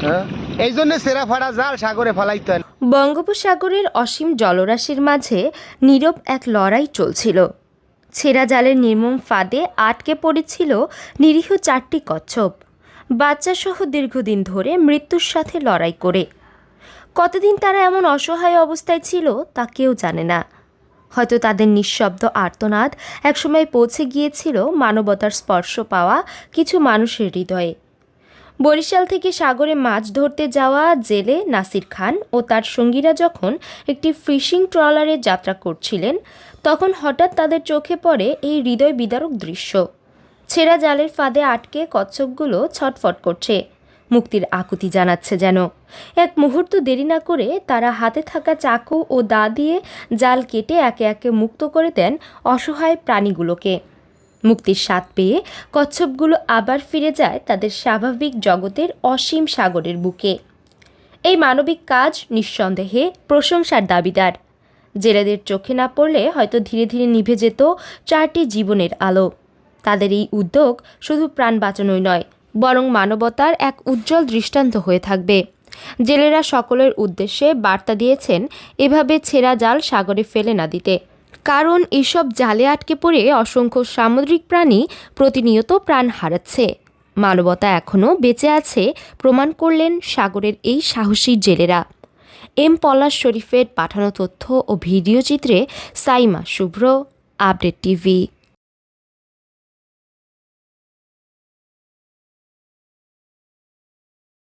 হ্যাঁ, এই জন্য সেরা ফাড়া জাল সাগরে ফেলাইতে হয়। বঙ্গোপসাগরের অসীম জলরাশির মাঝে নীরব এক লড়াই চলছিল। ছেঁড়া জালের নির্মম ফাঁদে আটকে পড়েছিল নিরীহ 4টি কচ্ছপ, বাচ্চাসহ দীর্ঘদিন ধরে মৃত্যুর সাথে লড়াই করে। কতদিন তারা এমন অসহায় অবস্থায় ছিল তা কেউ জানে না। হয়তো তাদের নিঃশব্দ আর্তনাদ একসময় পৌঁছে গিয়েছিল মানবতার স্পর্শ পাওয়া কিছু মানুষের হৃদয়ে। বরিশাল থেকে সাগরে মাছ ধরতে যাওয়া জেলে নাসির খান ও তার সঙ্গীরা যখন একটি ফিশিং ট্রলারে যাত্রা করছিলেন, তখন হঠাৎ তাদের চোখে পড়ে এই হৃদয় বিদারক দৃশ্য। ছেঁড়া জালের ফাঁদে আটকে কচ্ছপগুলো ছটফট করছে, মুক্তির আকুতি জানাচ্ছে যেন। এক মুহূর্ত দেরি না করে তারা হাতে থাকা চাকু ও দা দিয়ে জাল কেটে একে একে মুক্ত করে দেন অসহায় প্রাণীগুলোকে। মুক্তির স্বাদ পেয়ে কচ্ছপগুলো আবার ফিরে যায় তাদের স্বাভাবিক জগতের অসীম সাগরের বুকে। এই মানবিক কাজ নিঃসন্দেহে প্রশংসার দাবিদার। জেলেদের চোখে না পড়লে হয়তো ধীরে ধীরে নিভে যেত 4টি জীবনের আলো। তাদের এই উদ্যোগ শুধু প্রাণ বাঁচানোই নয়, বরং মানবতার এক উজ্জ্বল দৃষ্টান্ত হয়ে থাকবে। জেলেরা সকলের উদ্দেশ্যে বার্তা দিয়েছেন এভাবে ছেঁড়া জাল সাগরে ফেলে না দিতে, কারণ এসব জালে আটকে পড়ে অসংখ্য সামুদ্রিক প্রাণী প্রতিনিয়ত প্রাণ হারাচ্ছে। মানবতা এখনও বেঁচে আছে প্রমাণ করলেন সাগরের এই সাহসী জেলেরা। এম পলাশ শরীফের পাঠানো তথ্য ও ভিডিও চিত্রে সাইমা শুভ্র, আপডেট টিভি।